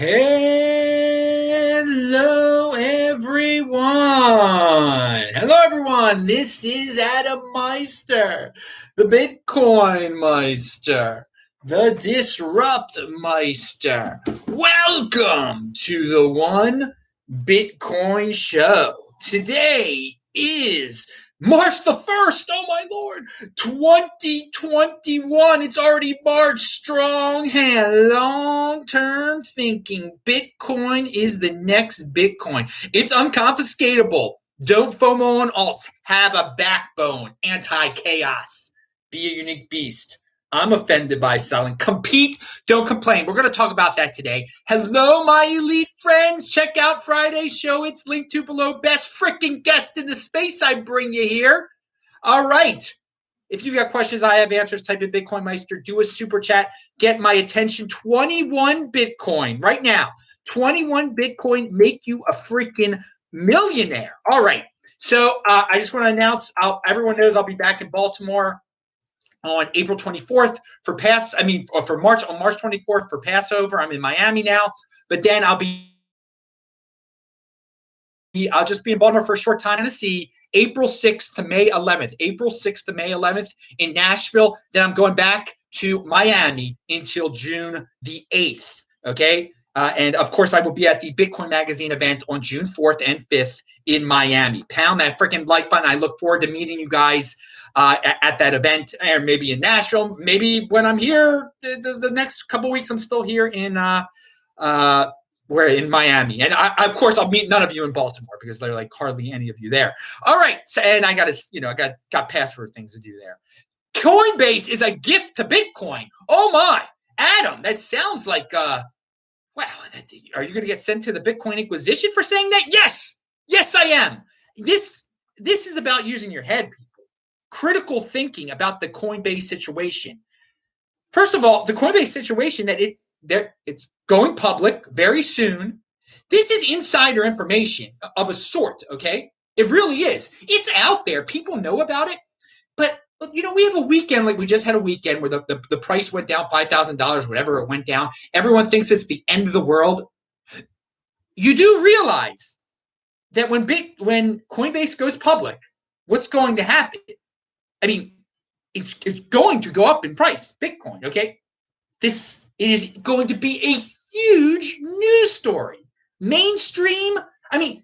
Hello, everyone. Hello, everyone. This is Meister, the BitcoinMeister, the Disrupt Meister. Welcome to the One Bitcoin Show. Today is March the 1st, oh my lord, 2021. It's already March. Strong hand, long-term thinking. Bitcoin is the next Bitcoin. It's unconfiscatable. Don't FOMO on alts. Have a backbone. Anti-chaos. Be a unique beast. I'm offended by selling. Compete, don't complain. We're going to talk about that today. Hello, my elite friends. Check out Friday's show. It's linked to below. Best freaking guest in the space. I bring you here. All right. If you got questions, I have answers. Type in BitcoinMeister. Do a super chat. Get my attention. 21 Bitcoin right now. 21 Bitcoin make you a freaking millionaire. All right. So I just want to announce, everyone knows I'll be back in Baltimore on April 24th for March 24th for Passover. I'm in Miami now, but then I'll just be in Baltimore for a short time, Tennessee, April 6th to May 11th. April 6th to May 11th in Nashville. Then I'm going back to Miami until June the 8th. Okay. And of course, I will be at the Bitcoin Magazine event on June 4th and 5th in Miami. Pound that freaking like button. I look forward to meeting you guys at that event, or maybe in Nashville. Maybe when I'm here, the next couple of weeks, I'm still here in in Miami. And of course, I'll meet none of you in Baltimore because there are like hardly any of you there. All right. So, and I got password things to do there. Coinbase is a gift to Bitcoin. Oh my, Adam, that sounds like, wow. Are you going to get sent to the Bitcoin Inquisition for saying that? Yes. Yes, I am. This is about using your head, people. Critical thinking about the Coinbase situation. First of all, the Coinbase situation that it's going public very soon. This is insider information of a sort, okay? It really is. It's out there. People know about it. But, we have a weekend, like we just had a weekend where the price went down $5,000, whatever it went down. Everyone thinks it's the end of the world. You do realize that when Coinbase goes public, what's going to happen? I mean, it's going to go up in price, Bitcoin, okay? This is going to be a huge news story. Mainstream,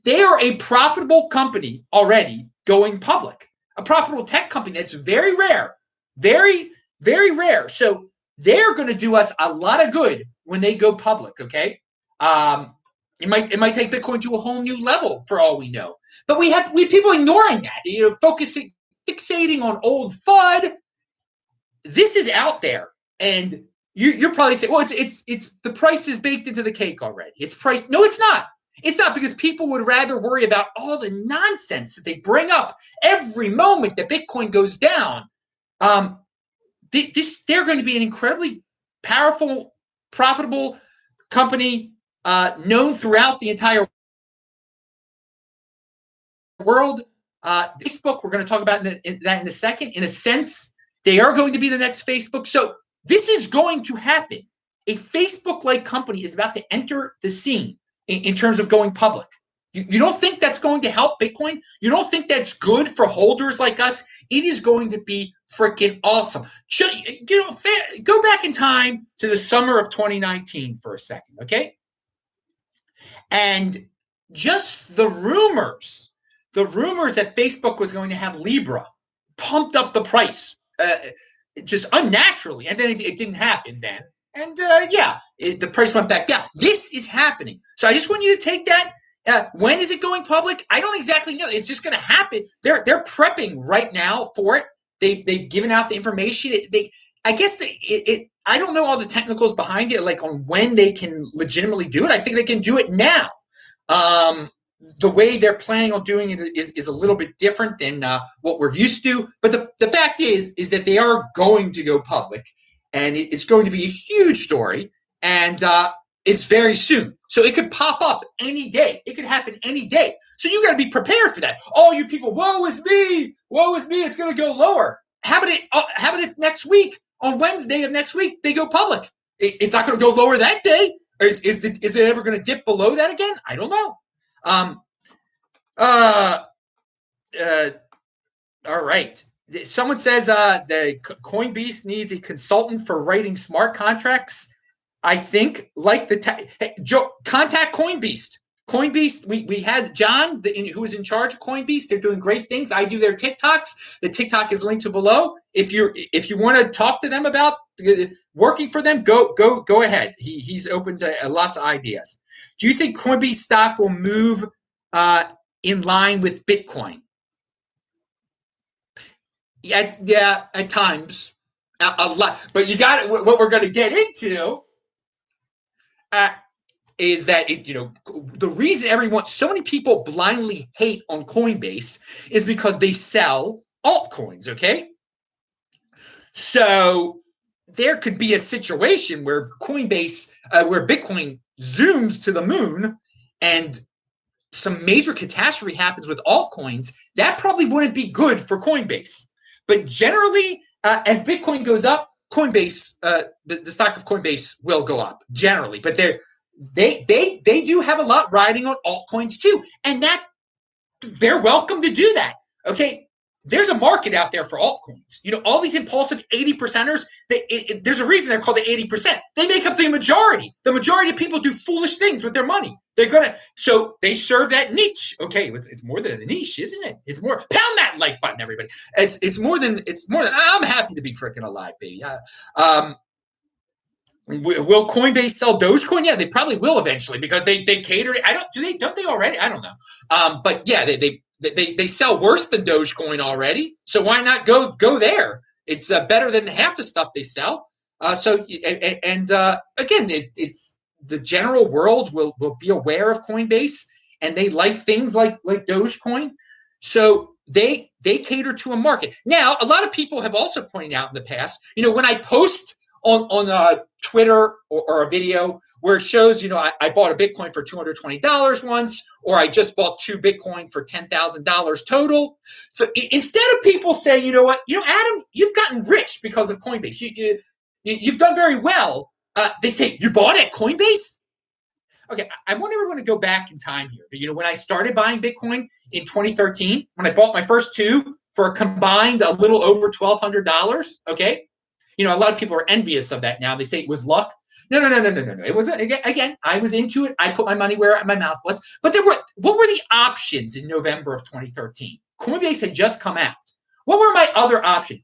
they are a profitable company already going public. A profitable tech company that's very rare. Very, very rare. So they're going to do us a lot of good when they go public, okay? It might take Bitcoin to a whole new level for all we know. But we have people ignoring that, fixating on old FUD. This is out there, and you're probably saying, well, it's the price is baked into the cake already. It's priced. No, it's not. It's not, because people would rather worry about all the nonsense that they bring up every moment that Bitcoin goes down. They're going to be an incredibly powerful, profitable company known throughout the entire world. Facebook, we're going to talk about that in a second. In a sense, they are going to be the next Facebook. So this is going to happen. A Facebook-like company is about to enter the scene in terms of going public. You don't think that's going to help Bitcoin? You don't think that's good for holders like us? It is going to be freaking awesome. Go back in time to the summer of 2019 for a second, okay? And just the rumors that Facebook was going to have Libra pumped up the price just unnaturally. And then it didn't happen then. And the price went back down. This is happening. So I just want you to take that. When is it going public? I don't exactly know. It's just going to happen. They're prepping right now for it. They've given out the information. I don't know all the technicals behind it, like on when they can legitimately do it. I think they can do it now. The way they're planning on doing it is a little bit different than what we're used to. But the fact is that they are going to go public, and it's going to be a huge story, and it's very soon. So it could pop up any day. It could happen any day. So you got to be prepared for that. Oh, you people, woe is me. Woe is me. It's going to go lower. How about if next week, on Wednesday of next week, they go public? It's not going to go lower that day. Is it ever going to dip below that again? I don't know. All right. Someone says the Coinbase needs a consultant for writing smart contracts. I think like hey, Joe, contact Coinbase. Coinbase, we had John, who is in charge of Coinbase. They're doing great things. I do their TikToks. The TikTok is linked to below. If you want to talk to them about working for them, go ahead. He's open to lots of ideas. Do you think Coinbase stock will move in line with Bitcoin? Yeah, at times, a lot. But you got it. What we're going to get into is that the reason so many people blindly hate on Coinbase is because they sell altcoins. Okay, so there could be a situation where Coinbase, where Bitcoin zooms to the moon, and some major catastrophe happens with altcoins. That probably wouldn't be good for Coinbase. But generally, as Bitcoin goes up, Coinbase, the stock of Coinbase will go up generally. But they do have a lot riding on altcoins too, and that they're welcome to do that. Okay, there's a market out there for altcoins. All these impulsive 80%ers. There's a reason they're called the 80%. They make up the majority. The majority of people do foolish things with their money. So they serve that niche. Okay, it's more than a niche, isn't it? It's more. Pound that like button, everybody. It's more than. I'm happy to be freaking alive, baby. Will Coinbase sell Dogecoin? Yeah, they probably will eventually because they cater. Don't they already? I don't know. But yeah, they sell worse than Dogecoin already. So why not go there? It's better than half the stuff they sell. Again, it's the general world will be aware of Coinbase, and they like things like Dogecoin. So they cater to a market. Now, a lot of people have also pointed out in the past, when I post on Twitter or a video where it shows, I bought a Bitcoin for $220 once, or I just bought 2 Bitcoin for $10,000 total. So instead of people saying, you know what, Adam, you've gotten rich because of Coinbase. You've done very well. They say, you bought at Coinbase? Okay, I want everyone to go back in time here. When I started buying Bitcoin in 2013, when I bought my first 2 for a combined a little over $1,200, okay? A lot of people are envious of that now. They say it was luck. No. It wasn't. Again, I was into it. I put my money where my mouth was. But what were the options in November of 2013? Coinbase had just come out. What were my other options?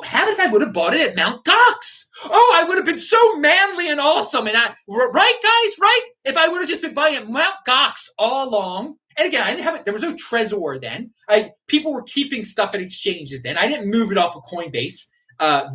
How if I would have bought it at Mt. Gox? Oh, I would have been so manly and awesome. And right, guys, right? If I would have just been buying at Mt. Gox all along. And again, I didn't have it. There was no Trezor then. People were keeping stuff at exchanges then. I didn't move it off of Coinbase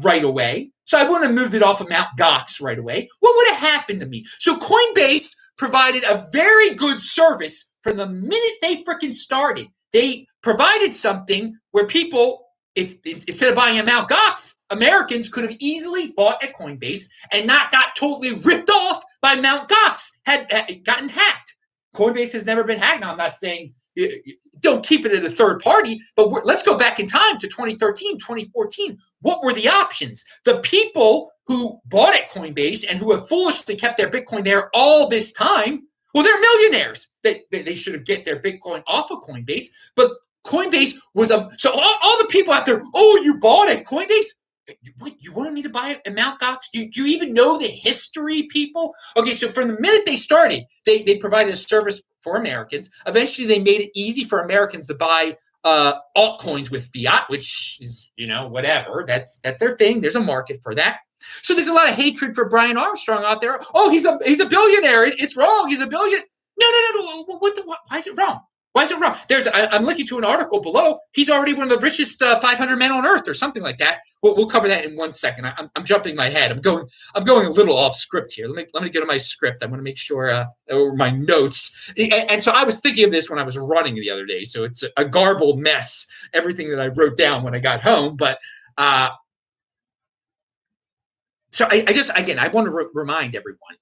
right away. So I wouldn't have moved it off of Mt. Gox right away. What would have happened to me? So Coinbase provided a very good service from the minute they freaking started. They provided something where people, instead of buying at Mt. Gox, Americans could have easily bought at Coinbase and not got totally ripped off by Mt. Gox, had gotten hacked. Coinbase has never been hacked. Now, I'm not saying don't keep it at a third party, but let's go back in time to 2013, 2014. What were the options? The people who bought at Coinbase and who have foolishly kept their Bitcoin there all this time, well, they're millionaires. They should have get their Bitcoin off of Coinbase, but Coinbase was so all the people out there, oh, you bought at Coinbase? What, you wanted me to buy at Mt. Gox? Do you even know the history, people? Okay, so from the minute they started, they provided a service for Americans. Eventually, they made it easy for Americans to buy altcoins with fiat, which is, whatever. That's their thing. There's a market for that. So there's a lot of hatred for Brian Armstrong out there. Oh, he's a billionaire. It's wrong. He's a billionaire. No. Why is it wrong? Why is it wrong? I'm linking to an article below. He's already one of the richest 500 men on earth, or something like that. We'll cover that in 1 second. I'm jumping my head. I'm going a little off script here. Let me go to my script. I want to make sure or my notes. And so I was thinking of this when I was running the other day. So it's a garbled mess. Everything that I wrote down when I got home, but. So I want to remind everyone.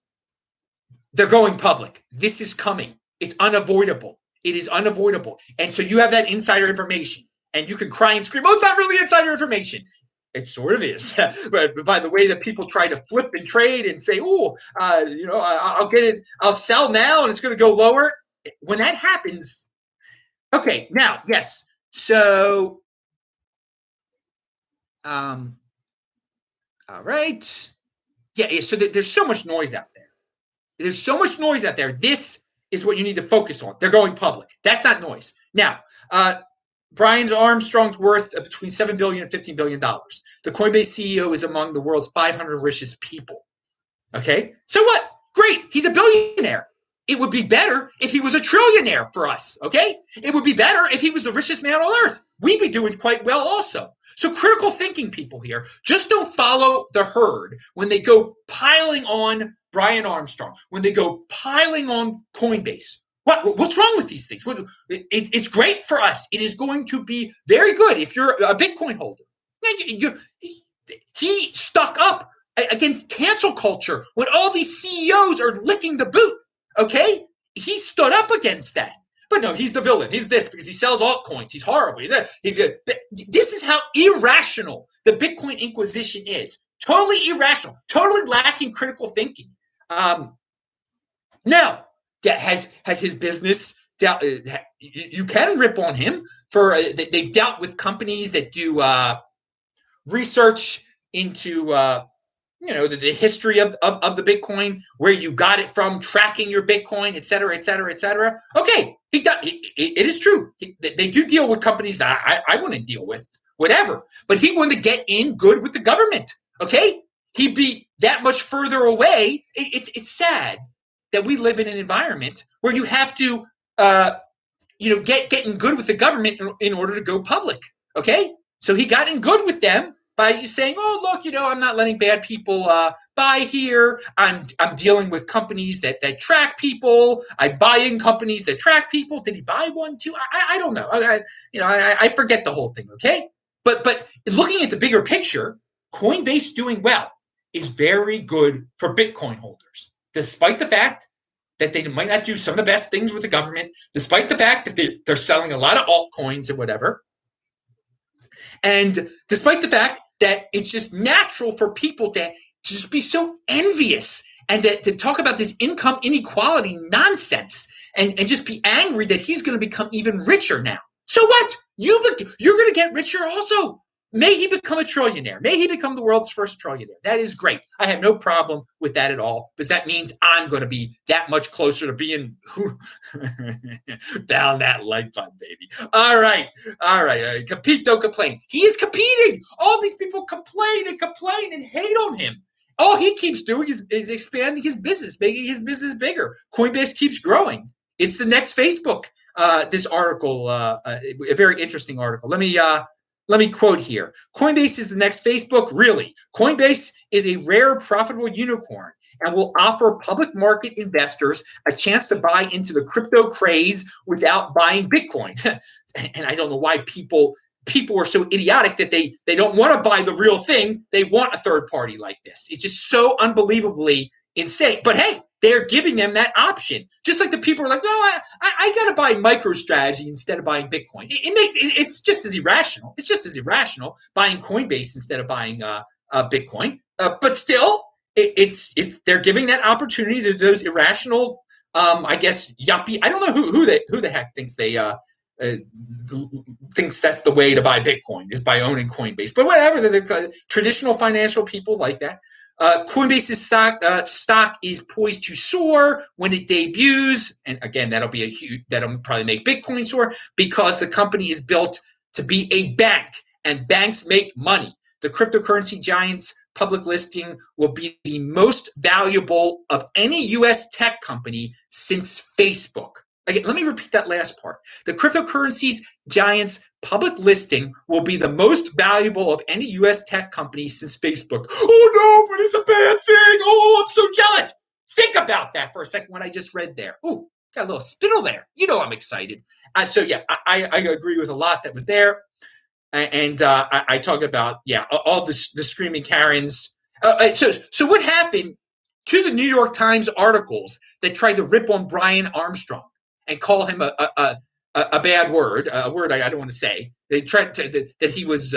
They're going public. This is coming. It's unavoidable. It is unavoidable. And so you have that insider information, and you can cry and scream, oh, it's not really insider information. It sort of is, but by the way that people try to flip and trade and say, "Oh, I'll get it, I'll sell now, and it's going to go lower." When that happens, okay. Now, yes. So, all right. Yeah. So there's so much noise out there. There's so much noise out there. This is what you need to focus on. They're going public. That's not noise. Now, Brian Armstrong's worth between $7 billion and $15 billion. The Coinbase CEO is among the world's 500 richest people. Okay, so what? Great, he's a billionaire. It would be better if he was a trillionaire for us. Okay, it would be better if he was the richest man on earth. We'd be doing quite well also. So critical thinking people here, just don't follow the herd when they go piling on Brian Armstrong, when they go piling on Coinbase. What's wrong with these things? It's great for us. It is going to be very good if you're a Bitcoin holder. He stuck up against cancel culture when all these CEOs are licking the boot. Okay, he stood up against that. But no, he's the villain. He's this because he sells altcoins. He's horrible. This is how irrational the Bitcoin Inquisition is. Totally irrational. Totally lacking critical thinking. Now, has his business dealt? You can rip on him for they've dealt with companies that do research into the history of the Bitcoin, where you got it from, tracking your Bitcoin, et cetera, et cetera, et cetera. Okay, it is true. They do deal with companies that I wouldn't deal with, whatever. But he wanted to get in good with the government. Okay, he'd be that much further away. It's sad that we live in an environment where you have to, get in good with the government in order to go public. Okay, so he got in good with them by saying, "Oh, look, I'm not letting bad people buy here. I'm dealing with companies that track people. I'm buying companies that track people." Did he buy one too? I don't know. I forget the whole thing. Okay, but looking at the bigger picture, Coinbase doing well is very good for Bitcoin holders, despite the fact that they might not do some of the best things with the government, despite the fact that they're selling a lot of altcoins and whatever. And despite the fact that it's just natural for people to just be so envious and to talk about this income inequality nonsense and just be angry that he's going to become even richer now. So what? You're going to get richer also. May he become a trillionaire. May he become the world's first trillionaire. That is great. I have no problem with that at all, because that means I'm going to be that much closer to being down that leg fund, baby. All right. Compete, don't complain. He is competing. All these people complain and hate on him. All he keeps doing is expanding his business, making his business bigger. Coinbase keeps growing. It's the next Facebook. This article, a very interesting article. Let me quote here. Coinbase is the next Facebook. Really, Coinbase is a rare, profitable unicorn and will offer public market investors a chance to buy into the crypto craze without buying Bitcoin. And I don't know why people are so idiotic that they don't want to buy the real thing. They want a third party like this. It's just so unbelievably insane. But hey, they're giving them that option. Just like the people are like, no, I got to buy MicroStrategy instead of buying Bitcoin. It's just as irrational. It's just as irrational buying Coinbase instead of buying Bitcoin. But still, they're giving that opportunity to those irrational, I guess, yuppie. I don't know who the heck thinks thinks that's the way to buy Bitcoin is by owning Coinbase. But whatever, they're traditional financial people like that. Coinbase's stock is poised to soar when it debuts, and again, that'll probably make Bitcoin soar, because the company is built to be a bank, and banks make money. The cryptocurrency giant's public listing will be the most valuable of any U.S. tech company since Facebook. Again, let me repeat that last part. The cryptocurrency giant's public listing will be the most valuable of any U.S. tech company since Facebook. Oh, no, but it's a bad thing. Oh, I'm so jealous. Think about that for a second, what I just read there. Oh, got a little spittle there. I'm excited. So, yeah, I agree with a lot that was there. And I talk about, all the screaming Karens. So what happened to the New York Times articles that tried to rip on Brian Armstrong and call him a bad word, a word I don't want to say? They tried that he was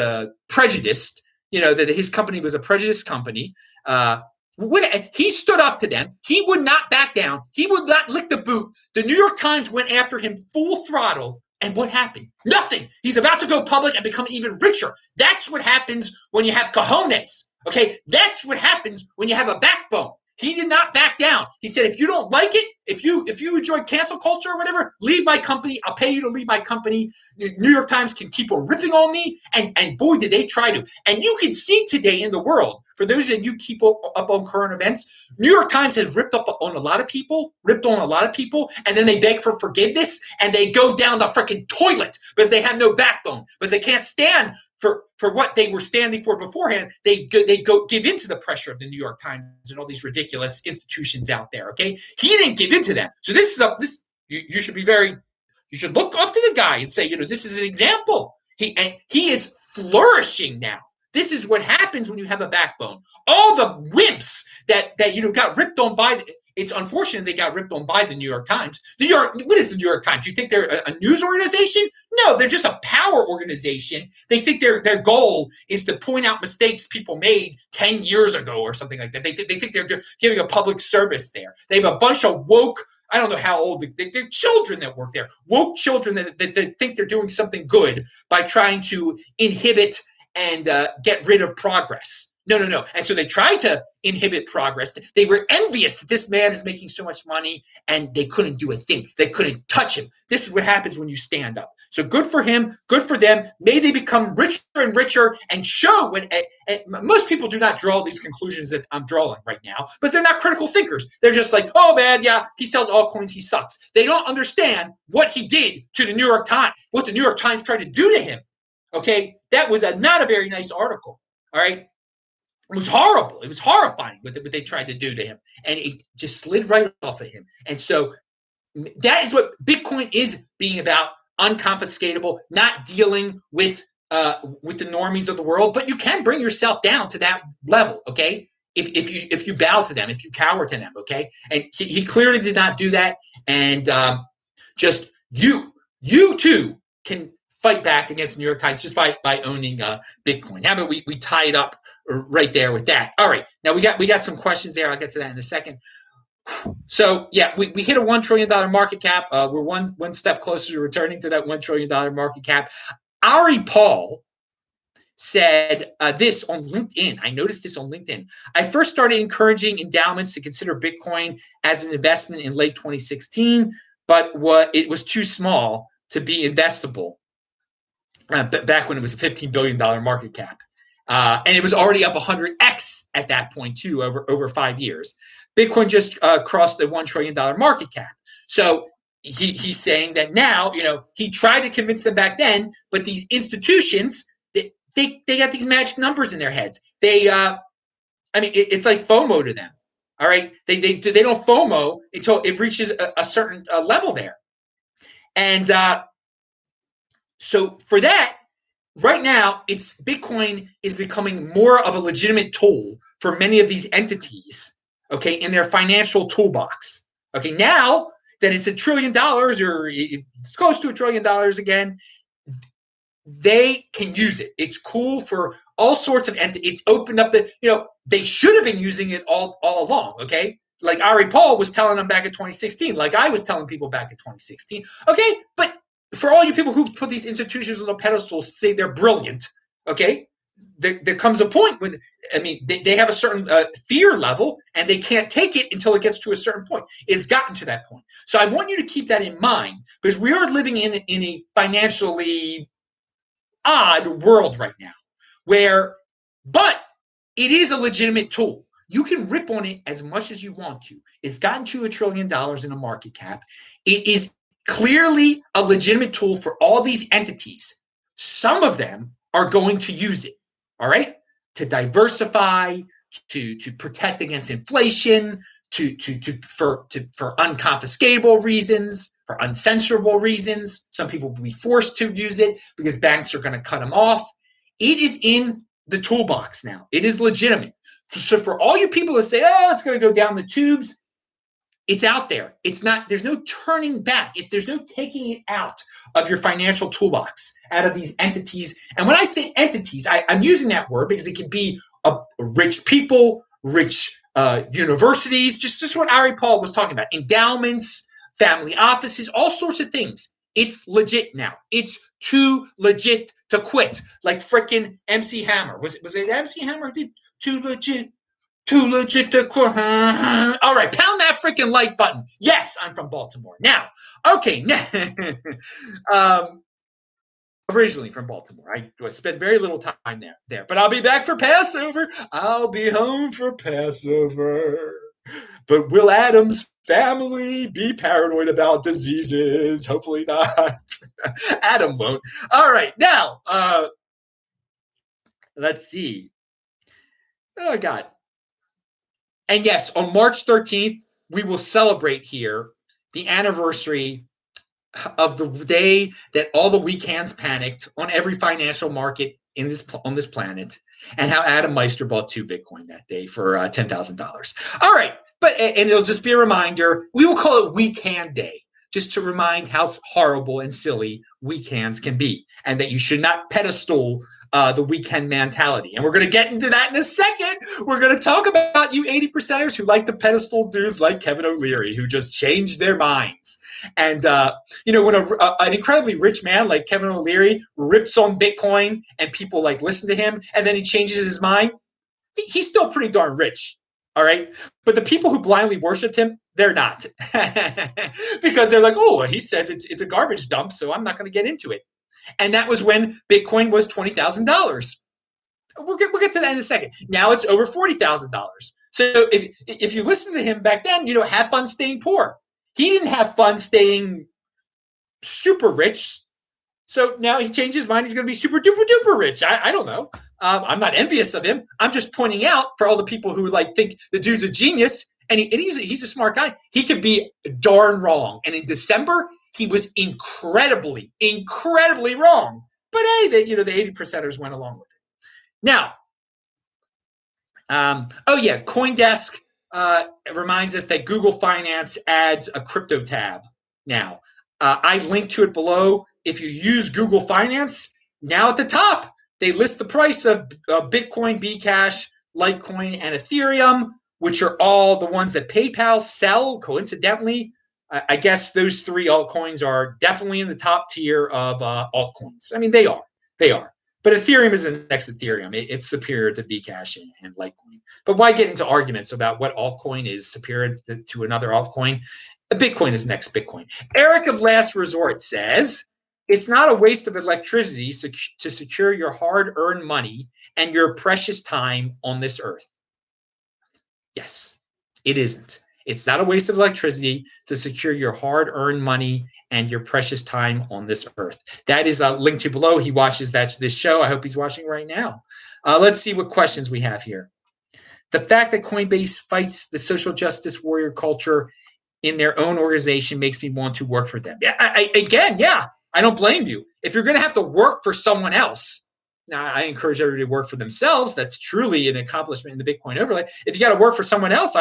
prejudiced, that his company was a prejudiced company. He stood up to them. He would not back down. He would not lick the boot. The New York Times went after him full throttle. And what happened? Nothing. He's about to go public and become even richer. That's what happens when you have cojones. Okay? That's what happens when you have a backbone. He did not back down. He said, if you don't like it, if you enjoy cancel culture or whatever, leave my company. I'll pay you to leave my company. New York Times can keep on ripping on me. And boy, did they try to. And you can see today in the world, for those of you keep up on current events, New York Times has ripped on a lot of people, and then they beg for forgiveness, and they go down the freaking toilet because they have no backbone, because they can't stand for what they were standing for beforehand. They go give into the pressure of the New York Times and all these ridiculous institutions out there. Okay, he didn't give into them. So you should be you should look up to the guy and say, this is an example. He is flourishing now. This is what happens when you have a backbone. All the wimps that got ripped on by it's unfortunate they got ripped on by the New York Times. What is the New York Times? You think they're a news organization? No, they're just a power organization. They think their goal is to point out mistakes people made 10 years ago or something like that. They think they're giving a public service there. They have a bunch of woke, I don't know how old, they're children that work there. Woke children that think they're doing something good by trying to inhibit and get rid of progress. No. And so they tried to inhibit progress. They were envious that this man is making so much money, and they couldn't do a thing. They couldn't touch him. This is what happens when you stand up. So good for him, good for them. May they become richer and richer and show when most people do not draw these conclusions that I'm drawing right now, but they're not critical thinkers. They're just like, oh man, yeah, he sells altcoins, he sucks. They don't understand what he did to the New York Times, what the New York Times tried to do to him. Okay, that was not a very nice article. All right. It was horrible. It was horrifying what they tried to do to him. And it just slid right off of him. And so that is what Bitcoin is being about, unconfiscatable, not dealing with the normies of the world, but you can bring yourself down to that level, okay? If you bow to them, if you cower to them, okay? And he clearly did not do that. And just you too can fight back against the New York Times just by owning Bitcoin. How about we tie it up right there with that? All right, now we got some questions there. I'll get to that in a second. So yeah, we hit a $1 trillion market cap. We're one step closer to returning to that $1 trillion market cap. Ari Paul said this on LinkedIn. I noticed this on LinkedIn. I first started encouraging endowments to consider Bitcoin as an investment in late 2016, but it was too small to be investable. Back when it was a $15 billion market cap. And it was already up 100x at that point too, over 5 years. Bitcoin just crossed the $1 trillion market cap. So he's saying that now, he tried to convince them back then, but these institutions, they got these magic numbers in their heads. It's like FOMO to them. All right. They don't FOMO until it reaches a certain level there. And so for that, right now, Bitcoin is becoming more of a legitimate tool for many of these entities, okay, in their financial toolbox. Okay, now that it's $1 trillion or it's close to $1 trillion again, they can use it. It's cool for all sorts of entities. It's opened up they should have been using it all along, okay? Like Ari Paul was telling them back in 2016, like I was telling people back in 2016, okay? But for all you people who put these institutions on a pedestal, say they're brilliant, okay? There comes a point when, they have a certain fear level, and they can't take it until it gets to a certain point. It's gotten to that point. So I want you to keep that in mind, because we are living in a financially odd world right now, but it is a legitimate tool. You can rip on it as much as you want to. It's gotten to $1 trillion in a market cap. It is clearly a legitimate tool for all these entities. Some of them are going to use it, all right, to diversify, to protect against inflation, for unconfiscatable reasons, for uncensorable reasons. Some people will be forced to use it because banks are going to cut them off. It is in the toolbox now. It is legitimate. So for all you people that say, oh, it's going to go down the tubes, it's out there. It's not, there's no turning back. If there's no taking it out. of your financial toolbox out of these entities. And when I say entities, I'm using that word because it could be rich people, rich universities, just what Ari Paul was talking about, endowments, family offices, all sorts of things. It's legit now. It's too legit to quit. Like frickin' MC Hammer. Was it MC Hammer? Too legit to quit. All right, pound that freaking like button. Yes, I'm from Baltimore. Now, okay. Originally from Baltimore. I spent very little time there, but I'll be back for Passover. I'll be home for Passover. But will Adam's family be paranoid about diseases? Hopefully not. Adam won't. All right, now, let's see. Oh, God. And yes, on March 13th, we will celebrate here the anniversary of the day that all the weak hands panicked on every financial market on this planet, and how Adam Meister bought 2 Bitcoin that day for $10,000. All right, and it'll just be a reminder. We will call it Weak Hand Day, just to remind how horrible and silly weak hands can be, and that you should not pedestal the weekend mentality. And we're going to get into that in a second. We're going to talk about you 80%ers who like to pedestal dudes like Kevin O'Leary, who just changed their minds. And, when an incredibly rich man like Kevin O'Leary rips on Bitcoin and people like listen to him, and then he changes his mind, he's still pretty darn rich. All right. But the people who blindly worshiped him, they're not. Because they're like, oh, he says it's a garbage dump, so I'm not going to get into it. And that was when Bitcoin was $20,000. We'll get to that in a second. Now it's over $40,000. So if you listen to him back then, have fun staying poor. He didn't have fun staying super rich. So now he changed his mind. He's going to be super duper duper rich. I don't know. I'm not envious of him. I'm just pointing out for all the people who think the dude's a genius, and he's a smart guy. He could be darn wrong. And in December, he was incredibly wrong. But hey, the 80%ers went along with it. Now, CoinDesk reminds us that Google Finance adds a crypto tab now. I linked to it below. If you use Google Finance, now at the top, they list the price of Bitcoin, Bcash, Litecoin, and Ethereum, which are all the ones that PayPal sell, coincidentally. I guess those 3 altcoins are definitely in the top tier of altcoins. I mean, they are. But Ethereum is the next Ethereum. It's superior to Bcash and Litecoin. But why get into arguments about what altcoin is superior to another altcoin? Bitcoin is next Bitcoin. Eric of Last Resort says, it's not a waste of electricity to secure your hard-earned money and your precious time on this earth. Yes, it isn't. It's not a waste of electricity to secure your hard-earned money and your precious time on this earth. That is linked to below. He watches this show. I hope he's watching right now. Let's see what questions we have here. The fact that Coinbase fights the social justice warrior culture in their own organization makes me want to work for them. Yeah, I don't blame you. If you're going to have to work for someone else, now I encourage everybody to work for themselves. That's truly an accomplishment in the Bitcoin overlay. If you got to work for someone else,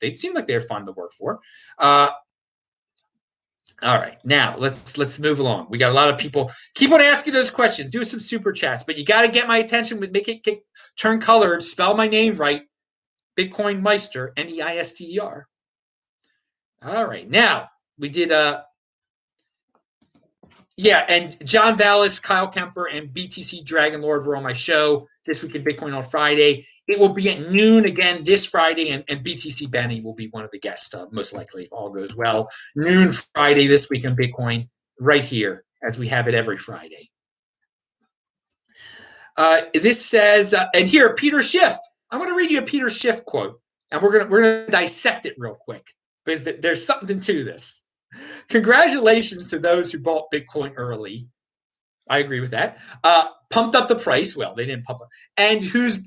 they'd seem like they're fun to work for. All right, now let's move along. We got a lot of people. Keep on asking those questions. Do some super chats, but you got to get my attention with make it turn colored. Spell my name right. BitcoinMeister, M-E-I-S-T-E-R. All right, now we did and John Vallis, Kyle Kemper, and BTC Dragon Lord were on my show this week in Bitcoin on Friday. It will be at noon again this Friday, and BTC Benny will be one of the guests, most likely, if all goes well. Noon Friday this week in Bitcoin, right here, as we have it every Friday. This says, and here, Peter Schiff. I'm going to read you a Peter Schiff quote, and we're gonna dissect it real quick, because there's something to this. Congratulations to those who bought Bitcoin early. I agree with that. Pumped up the price. Well, they didn't pump up. And who've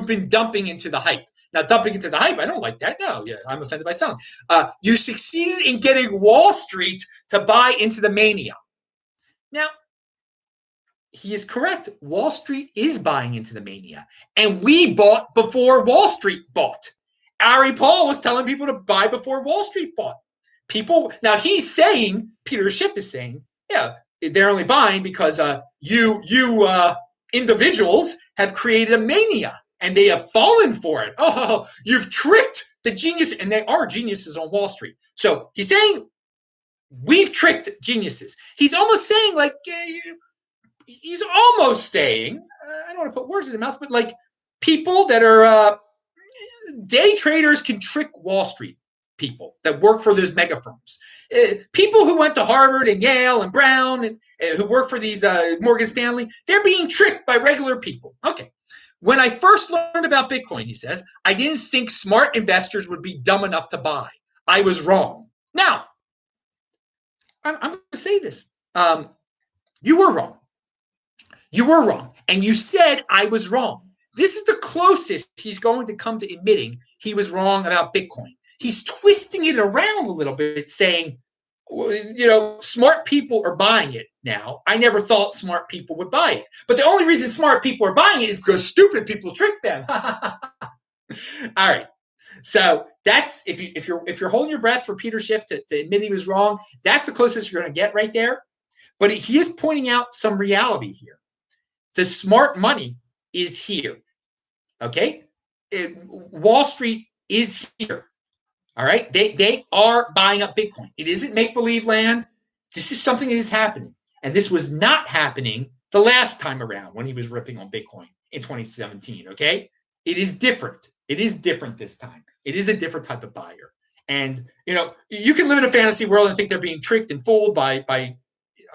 been dumping into the hype. Now, dumping into the hype, I don't like that. No, I'm offended by selling. You succeeded in getting Wall Street to buy into the mania. Now, he is correct. Wall Street is buying into the mania. And we bought before Wall Street bought. Ari Paul was telling people to buy before Wall Street bought. Now he's saying, Peter Schiff is saying, Yeah, they're only buying because you individuals have created a mania and they have fallen for it. Oh, you've tricked the genius, and they are geniuses on Wall Street. So he's saying we've tricked geniuses. He's almost saying like he's almost saying I don't want to put words in the mouth, but like people that are day traders can trick Wall Street people that work for those mega firms. People who went to Harvard and Yale and Brown and who work for these Morgan Stanley, they're being tricked by regular people. Okay. When I first learned about Bitcoin, he says, I didn't think smart investors would be dumb enough to buy. I was wrong. Now, I'm going to say this. You were wrong. You were wrong. And you said I was wrong. This is the closest he's going to come to admitting he was wrong about Bitcoin. He's twisting it around a little bit, saying, you know, smart people are buying it now. I never thought smart people would buy it. But the only reason smart people are buying it is because stupid people trick them. All right. So that's if you're holding your breath for Peter Schiff to admit he was wrong, that's the closest you're going to get right there. But he is pointing out some reality here. The smart money is here. Okay? Wall Street is here. All right? They are buying up Bitcoin. It isn't make-believe land. This is something that is happening. And this was not happening the last time around when he was ripping on Bitcoin in 2017. Okay? It is different. It is different this time. It is a different type of buyer. And, you know, you can live in a fantasy world and think they're being tricked and fooled by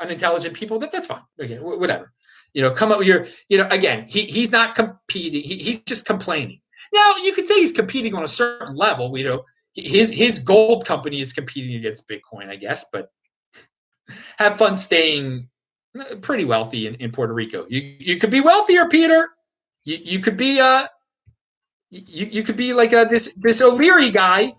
unintelligent people. That's fine. Okay, whatever. You know, come up with your, you know, again, he's not competing. He's just complaining. Now, you could say he's competing on a certain level. You know, his gold company is competing against Bitcoin, I guess, but have fun staying pretty wealthy in Puerto Rico. You could be wealthier, Peter. You could be you could be like this OLeary guy.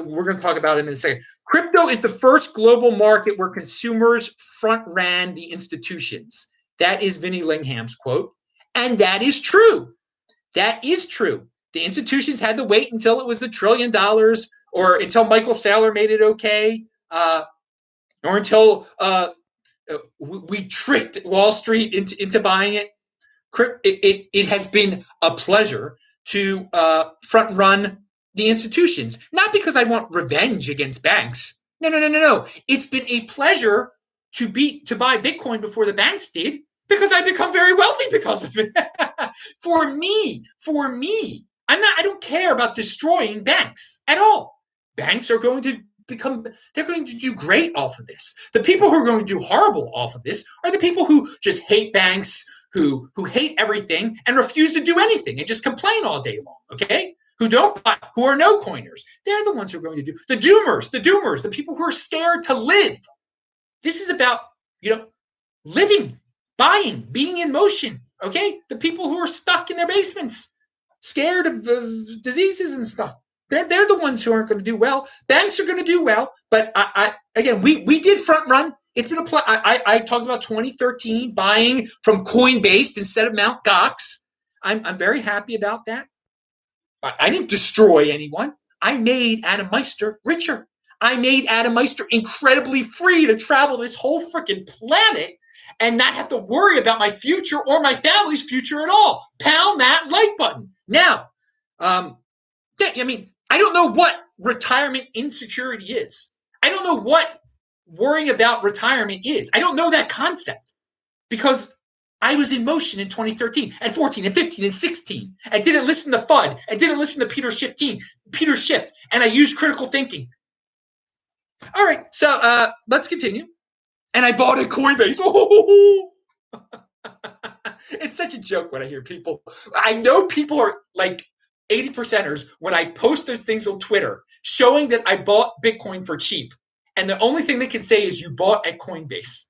We're going to talk about him in a second. Crypto is the first global market where consumers front ran the institutions. That is Vinnie Lingham's quote. And that is true. That is true. The institutions had to wait until it was $1 trillion or until Michael Saylor made it okay, or until we tricked Wall Street into buying it. It has been a pleasure to front run the institutions, not because I want revenge against banks. No. It's been a pleasure to buy Bitcoin before the banks did, because I've become very wealthy because of it. For me, I don't care about destroying banks at all. Banks are going to they're going to do great off of this. The people who are going to do horrible off of this are the people who just hate banks, who hate everything and refuse to do anything and just complain all day long, okay? Who are no coiners. They're the ones who are going to do the doomers, the people who are scared to live. This is about, you know, living, buying, being in motion, okay? The people who are stuck in their basements, scared of diseases and stuff. They're the ones who aren't going to do well. Banks are going to do well, but again, we did front run. It's been I talked about 2013 buying from Coinbase instead of Mt. Gox. I'm very happy about that. I didn't destroy anyone. I made Adam Meister richer. I made Adam Meister incredibly free to travel this whole freaking planet and not have to worry about my future or my family's future at all. Pound that like button. Now, I mean, I don't know what retirement insecurity is. I don't know what worrying about retirement is. I don't know that concept because I was in motion in 2013 and 14 and 15 and 16 and didn't listen to FUD and didn't listen to Peter Schiff, and I used critical thinking. All right, so let's continue. And I bought a Coinbase. Oh! It's such a joke when I hear people. I know people are like 80%ers when I post those things on Twitter showing that I bought Bitcoin for cheap. And the only thing they can say is you bought at Coinbase.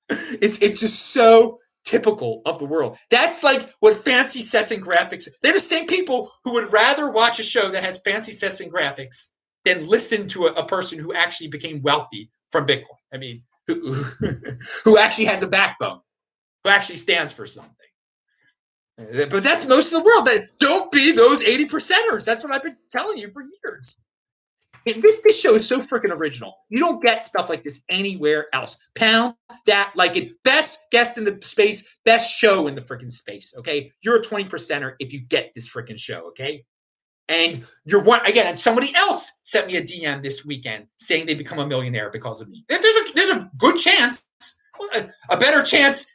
It's just so typical of the world. That's like what fancy sets and graphics. They're the same people who would rather watch a show that has fancy sets and graphics than listen to a person who actually became wealthy from Bitcoin. I mean, who actually has a backbone, who actually stands for something. But that's most of the world. Don't be those 80%ers. That's what I've been telling you for years. This show is so freaking original. You don't get stuff like this anywhere else. Pound that like it. Best guest in the space, best show in the freaking space. Okay, you're a 20%er if you get this freaking show. Okay, and you're one again. And somebody else sent me a DM this weekend saying they become a millionaire because of me. There's a good chance, a better chance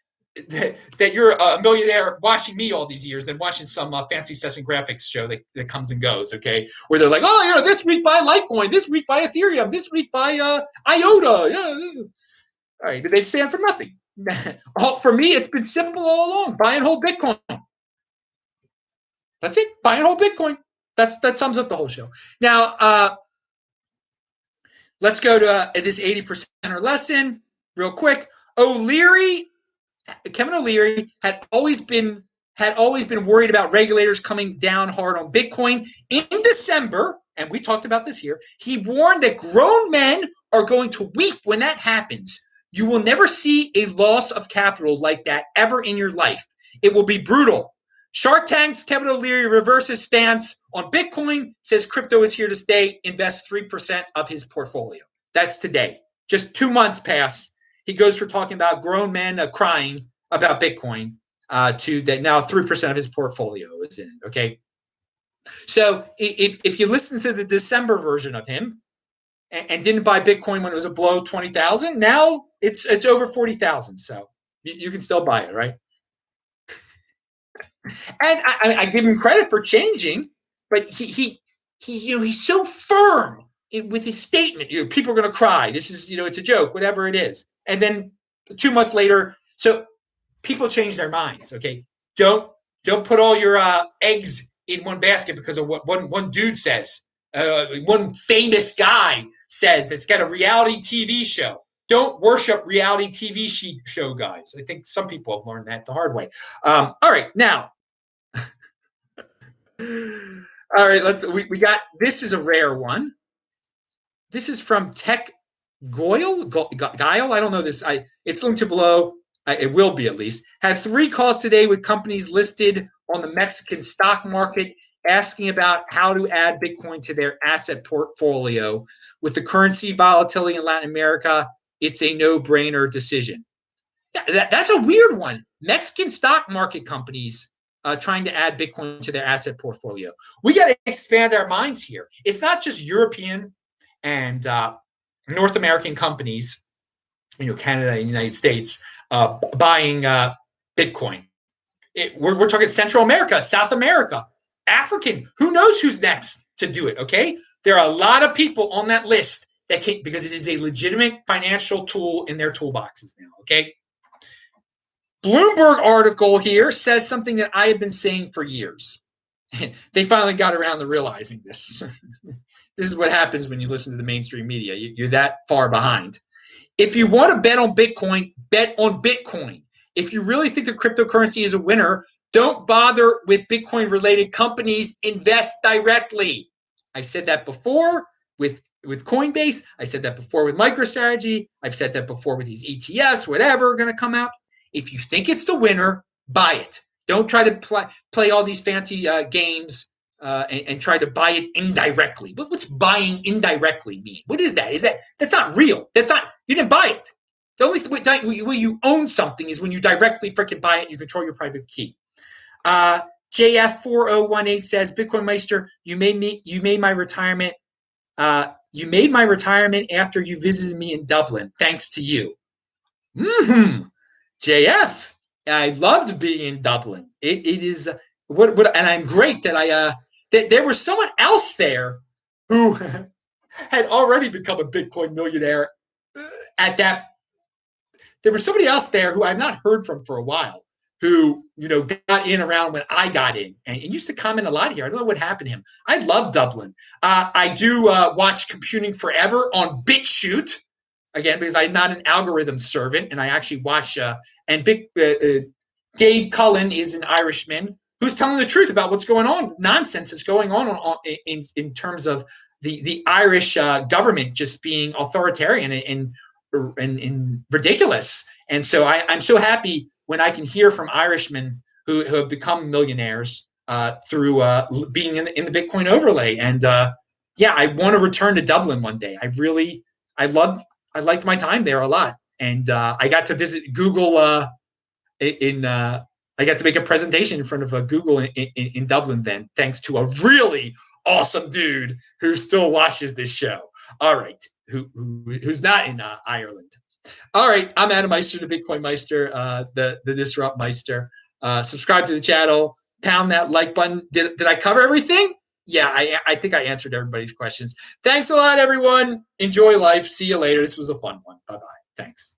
that you're a millionaire watching me all these years than watching some fancy session graphics show that comes and goes, okay? Where they're like, oh, this week buy Litecoin, this week buy Ethereum, this week buy IOTA. Yeah. All right, but they stand for nothing. For me, it's been simple all along. Buy and hold Bitcoin. That's it. Buy and hold Bitcoin. That sums up the whole show. Now, let's go to this 80%er lesson real quick. Kevin O'Leary had always been worried about regulators coming down hard on Bitcoin. In December, and we talked about this here, he warned that grown men are going to weep when that happens. You will never see a loss of capital like that ever in your life. It will be brutal. Shark Tank's Kevin O'Leary reverses stance on Bitcoin, says crypto is here to stay, invest 3% of his portfolio. That's today. Just 2 months pass. He goes from talking about grown men crying about Bitcoin to that now 3% of his portfolio is in it. Okay. So if you listen to the December version of him and didn't buy Bitcoin when it was a below 20,000, now it's over 40,000. So you can still buy it, right? And I give him credit for changing, but he's so firm with his statement. People are going to cry. This is it's a joke, whatever it is. And then 2 months later, so people change their minds. Okay, don't put all your eggs in one basket because of what one dude says. One famous guy says that's got a reality TV show. Don't worship reality TV show guys. I think some people have learned that the hard way. All right, now. All right, we got this is a rare one. This is from Tech Guile. I don't know this. It's linked to below. It will be at least. Had 3 calls today with companies listed on the Mexican stock market asking about how to add Bitcoin to their asset portfolio. With the currency volatility in Latin America, it's a no-brainer decision. That's a weird one. Mexican stock market companies trying to add Bitcoin to their asset portfolio. We got to expand our minds here. It's not just European and North American companies, Canada and United States, buying Bitcoin. We're talking Central America, South America, African. Who knows who's next to do it, okay? There are a lot of people on that list that can, because it is a legitimate financial tool in their toolboxes now, okay? Bloomberg article here says something that I have been saying for years. They finally got around to realizing this. This is what happens when you listen to the mainstream media. You're that far behind. If you want to bet on Bitcoin, bet on Bitcoin. If you really think that cryptocurrency is a winner, don't bother with Bitcoin-related companies. Invest directly. I said that before with Coinbase. I said that before with MicroStrategy. I've said that before with these ETFs, whatever, going to come out. If you think it's the winner, buy it. Don't try to play all these fancy games and try to buy it indirectly. What's buying indirectly mean? What is that? That's not real. You didn't buy it. The only way you own something is when you directly freaking buy it and you control your private key. JF4018 says, BitcoinMeister, you made my retirement. You made my retirement after you visited me in Dublin. Thanks to you. JF, I loved being in Dublin. It is and I'm great that that there was someone else there who had already become a Bitcoin millionaire at that. There was somebody else there who I've not heard from for a while who, got in around when I got in and used to comment a lot here. I don't know what happened to him. I love Dublin. I do watch Computing Forever on BitChute. Again, because I'm not an algorithm servant, and I actually watch. Dave Cullen is an Irishman who's telling the truth about what's going on, nonsense that's going on in terms of the Irish government just being authoritarian and ridiculous. And so I'm so happy when I can hear from Irishmen who have become millionaires through being in the Bitcoin overlay. And yeah, I want to return to Dublin one day. I liked my time there a lot. And I got to visit Google I got to make a presentation in front of Google in Dublin then, thanks to a really awesome dude who still watches this show. All right, who's not in Ireland. All right, I'm Adam Meister, the BitcoinMeister, the Disrupt Meister. Subscribe to the channel, pound that like button. Did I cover everything? Yeah, I think I answered everybody's questions. Thanks a lot, everyone. Enjoy life. See you later. This was a fun one. Bye-bye. Thanks.